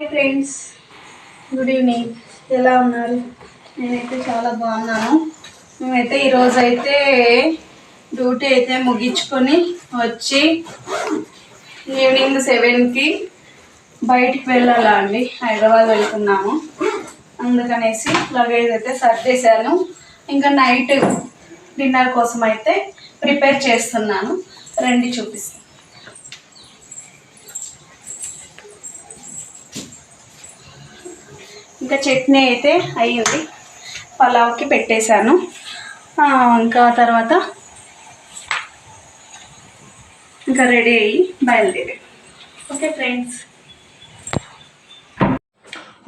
Friends, good evening. ఎలా ఉన్నారు? నేనైతే చాలా బాగున్నాను. మేమైతే ఈరోజు అయితే డ్యూటీ అయితే ముగించుకొని వచ్చి ఈవినింగ్ 7కి బయటికి వెళ్ళాలా అండి, హైదరాబాద్ వెళ్తున్నాము. అందుకనేసి లగేజ్ అయితే సర్దేశాను. ఇంకా నైట్ డిన్నర్ కోసం అయితే ప్రిపేర్ చేస్తున్నాను. రండి చూపిస్తాను. ఇంకా చట్నీ అయితే అయ్యింది, పలావ్కి పెట్టేశాను. ఇంకా తర్వాత ఇంకా రెడీ అయ్యి బయలుదేరి. Okay friends.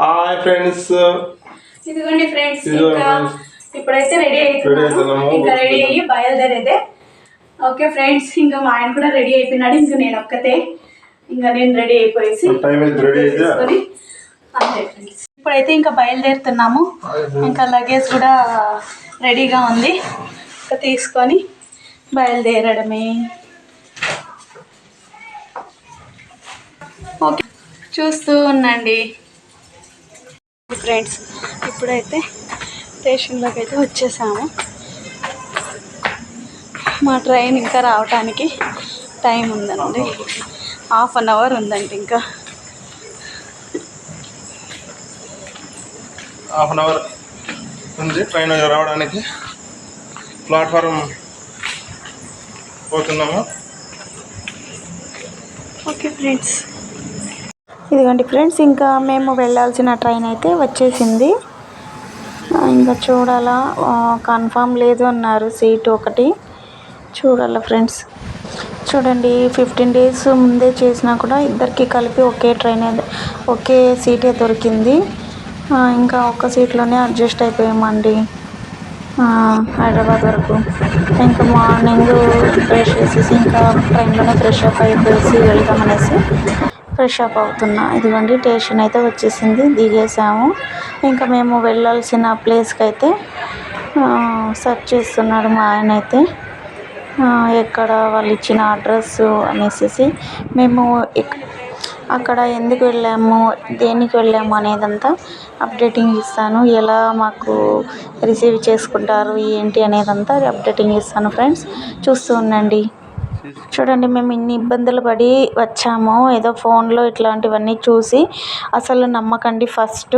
హాయ్ ఫ్రెండ్స్, ఇదిగోండి ఫ్రెండ్స్, ఇంకా ఇప్పుడైతే రెడీ అవుతున్నాము. ఇంకా రెడీ అయ్యి బయలుదేరేదే. ఓకే ఫ్రెండ్స్, ఇంకా మా ఆయన కూడా రెడీ అయిపోయినాడు. ఇంకా నేను ఒక్కతే, ఇంకా నేను రెడీ అయిపోయేసి అంతే ఫ్రెండ్స్. ఇప్పుడైతే ఇంకా బయలుదేరుతున్నాము. ఇంకా లగేజ్ కూడా రెడీగా ఉంది, ఇంకా తీసుకొని బయలుదేరడమే. ఓకే, చూస్తూ ఉండండి ఫ్రెండ్స్. ఇప్పుడైతే స్టేషన్లోకి అయితే వచ్చేసాము. మా ట్రైన్ ఇంకా రావటానికి టైం ఉందండి, 1/2 అవర్ ఉందండి. ఇంకా 1/2 అవర్ ఉంది ట్రైన్ రావడానికి. ప్లాట్ఫారం పోతున్నాము. ఓకే ఫ్రెండ్స్, ఇదిగోండి ఫ్రెండ్స్, ఇంకా మేము వెళ్ళాల్సిన ట్రైన్ అయితే వచ్చేసింది. ఇంకా చూడాలా, కన్ఫామ్ లేదు అన్నారు, సీట్ ఒకటి చూడాలా ఫ్రెండ్స్. చూడండి, 15 డేస్ ముందే చేసినా కూడా ఇద్దరికి కలిపి ఒకే ట్రైన్, ఒకే సీటే దొరికింది. ఇంకా ఒక్క సీట్లోనే అడ్జస్ట్ అయిపోయామండి హైదరాబాద్ వరకు. ఇంకా మార్నింగ్ ఫ్రెష్ చేసేసి ఇంకా ట్రైన్లోనే ఫ్రెష్ అప్ అయిపోయేసి వెళ్దామనేసి ఫ్రెష్ అప్ అవుతున్నా. ఇదిగోండి స్టేషన్ అయితే వచ్చేసింది, దిగేసాము. ఇంకా మేము వెళ్ళాల్సిన ప్లేస్కి అయితే సెర్చ్ చేస్తున్నాడు మా ఆయన అయితే, ఎక్కడ వాళ్ళు ఇచ్చిన అడ్రస్ అనేసి. మేము అక్కడ ఎందుకు వెళ్ళాము, దేనికి వెళ్ళాము అనేదంతా అప్డేటింగ్ ఇస్తాను. ఎలా మాకు రిసీవ్ చేసుకుంటారు ఏంటి అనేదంతా అప్డేటింగ్ ఇస్తాను ఫ్రెండ్స్, చూస్తూ ఉండండి. చూడండి, మేము ఇన్ని ఇబ్బందులు పడి వచ్చాము. ఏదో ఫోన్లో ఇట్లాంటివన్నీ చూసి అసలు నమ్మకండి. ఫస్ట్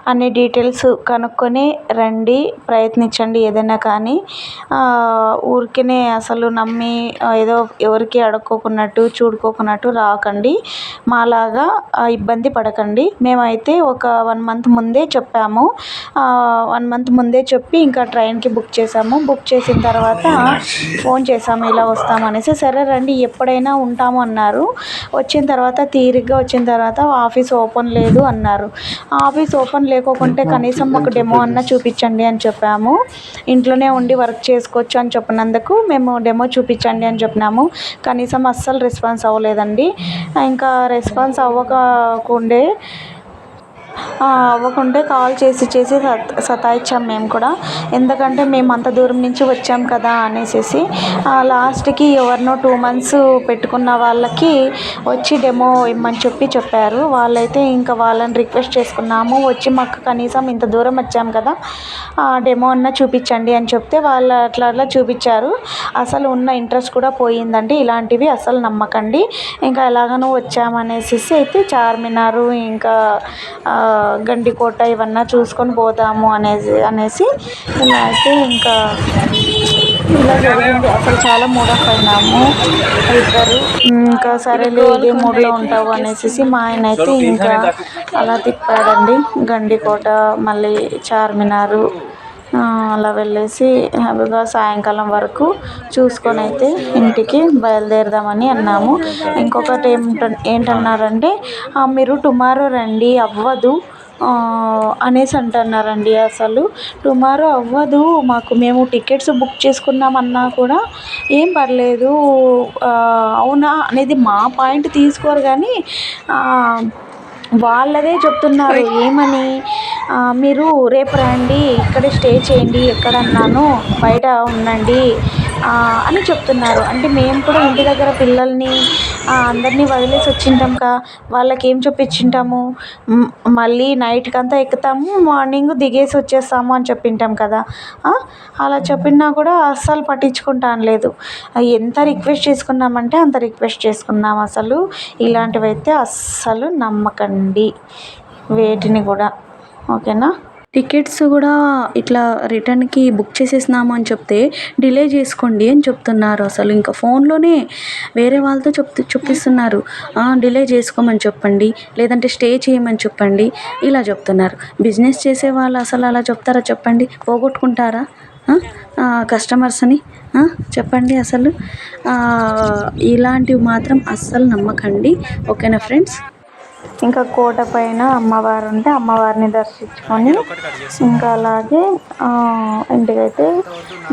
అన్ని డీటెయిల్స్ కనుక్కొని రండి, ప్రయత్నించండి ఏదైనా కానీ. ఊరికనే అసలు నమ్మి ఏదో ఎవరికి అడుక్కోకున్నట్టు చూడుకోకున్నట్టు రాకండి. మాలాగా ఇబ్బంది పడకండి. మేమైతే ఒక 1 మంత్ ముందే చెప్పాము. 1 మంత్ ముందే చెప్పి ఇంకా ట్రైన్కి బుక్ చేసాము. బుక్ చేసిన తర్వాత ఫోన్ చేసాము ఇలా వస్తామనేసి. సరే రండి, ఎప్పుడైనా ఉంటాము అన్నారు. వచ్చిన తర్వాత తీరిగ్గా వచ్చిన తర్వాత ఆఫీస్ ఓపెన్ లేదు అన్నారు. ఆఫీస్ ఓపెన్ లేకోకుంటే కనీసం మాకు డెమో అన్నా చూపించండి అని చెప్పాము. ఇంట్లోనే ఉండి వర్క్ చేసుకోవచ్చు అని చెప్పినందుకు మేము డెమో చూపించండి అని చెప్పినాము. కనీసం అస్సలు రెస్పాన్స్ అవ్వలేదండి. ఇంకా రెస్పాన్స్ అవ్వకుంటే కాల్ చేసి సతాయించాం మేము కూడా. ఎందుకంటే మేము అంత దూరం నుంచి వచ్చాం కదా అనేసి. లాస్ట్కి ఎవరినో 2 months పెట్టుకున్న వాళ్ళకి వచ్చి డెమో ఇమ్మని చెప్పారు. వాళ్ళైతే ఇంకా వాళ్ళని రిక్వెస్ట్ చేసుకున్నాము, వచ్చి మాకు కనీసం ఇంత దూరం వచ్చాం కదా డెమో అన్నా చూపించండి అని చెప్తే వాళ్ళు అట్లా చూపించారు. అసలు ఉన్న ఇంట్రెస్ట్ కూడా పోయిందండి. ఇలాంటివి అసలు నమ్మకండి. ఇంకా ఎలాగనో వచ్చామనేసి అయితే చార్మినారు ఇంకా గండికోట ఇవన్నీ చూసుకొని పోతాము అనేసి ఇలా అయితే ఇంకా ఇలా జరిగింది. అసలు చాలా మూడఫ్ అయినాము ఇద్దరు. ఇంకా సరేలే ఇదే మూడ్లో ఉంటావు అనేసి మా ఆయన అయితే ఇంకా అలా తిప్పాడండి. గండికోట మళ్ళీ చార్మినారు అలా వెళ్ళేసి హ్యాపీగా సాయంకాలం వరకు చూసుకొని అయితే ఇంటికి బయలుదేరదామని అన్నాము. ఇంకొకటి ఏంటన్నారంటే మీరు టుమారో రండి, అవ్వదు అనేసి అంటున్నారండి. అసలు టుమారో అవ్వదు మాకు, మేము టికెట్స్ బుక్ చేసుకున్నామన్నా కూడా ఏం పర్లేదు అవునా అనేది మా పాయింట్ తీసుకోరు. కానీ వాళ్ళదే చెప్తున్నారు. ఏమని, మీరు రేపు రండి, ఇక్కడే స్టే చేయండి, ఎక్కడన్నాను బయట ఉండండి అని చెప్తున్నారు. అంటే మేము కూడా ఇంటి దగ్గర పిల్లల్ని అందరినీ వదిలేసి వచ్చింటాంకా వాళ్ళకి ఏం చూపించింటాము, మళ్ళీ నైట్కి అంతా ఎక్కుతాము, మార్నింగ్ దిగేసి వచ్చేస్తాము అని చెప్పింటాం కదా. అలా చెప్పినా కూడా అస్సలు పట్టించుకుంటాను లేదు. ఎంత రిక్వెస్ట్ చేసుకున్నామంటే అంత రిక్వెస్ట్ చేసుకున్నాం. అసలు ఇలాంటివైతే అస్సలు నమ్మకండి వేటిని కూడా, ఓకేనా. టికెట్స్ కూడా ఇట్లా రిటర్న్కి బుక్ చేసేసినాము అని చెప్తే డిలే చేసుకోండి అని చెప్తున్నారు. అసలు ఇంకా ఫోన్లోనే వేరే వాళ్ళతో చూపిస్తున్నారు. డిలే చేసుకోమని చెప్పండి, లేదంటే స్టే చేయమని చెప్పండి, ఇలా చెప్తున్నారు. బిజినెస్ చేసే వాళ్ళు అసలు అలా చెప్తారా చెప్పండి? పోగొట్టుకుంటారా కస్టమర్స్ని? చెప్పండి. అసలు ఇలాంటివి మాత్రం అస్సలు నమ్మకండి, ఓకేనా ఫ్రెండ్స్. ఇంకా కోట పైన అమ్మవారు ఉంటే అమ్మవారిని దర్శించుకొని ఇంకా అలాగే ఇంటికైతే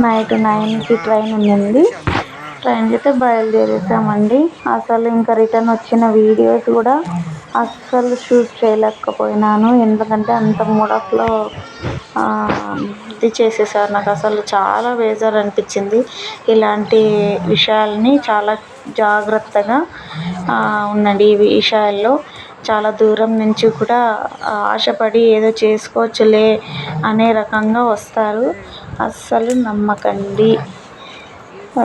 నైట్ 9కి ట్రైన్ ఉంది. ట్రైన్కి అయితే బయలుదేరేసామండి. అసలు ఇంకా రిటర్న్ వచ్చిన వీడియోస్ కూడా అస్సలు షూట్ చేయలేకపోయినాను, ఎందుకంటే అంత మూడఫ్లో ఇది చేసేసారు. నాకు అసలు చాలా బేజారు అనిపించింది. ఇలాంటి విషయాల్ని చాలా జాగ్రత్తగా ఉండండి. ఈ విషయాల్లో చాలా దూరం నుంచి కూడా ఆశపడి ఏదో చేసుకోవచ్చులే అనే రకంగా వస్తారు. అస్సలు నమ్మకండి.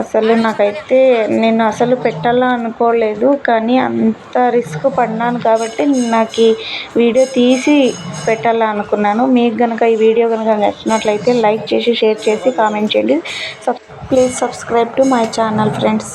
అసలు నాకైతే నేను అసలు పెట్టాలా అనుకోలేదు, కానీ అంత రిస్క్ పడినాను కాబట్టి నాకు ఈ వీడియో తీసి పెట్టాలా అనుకున్నాను. మీకు కనుక ఈ వీడియో కనుక నచ్చినట్లయితే లైక్ చేసి, షేర్ చేసి, కామెంట్ చేయండి. Please subscribe to my channel friends.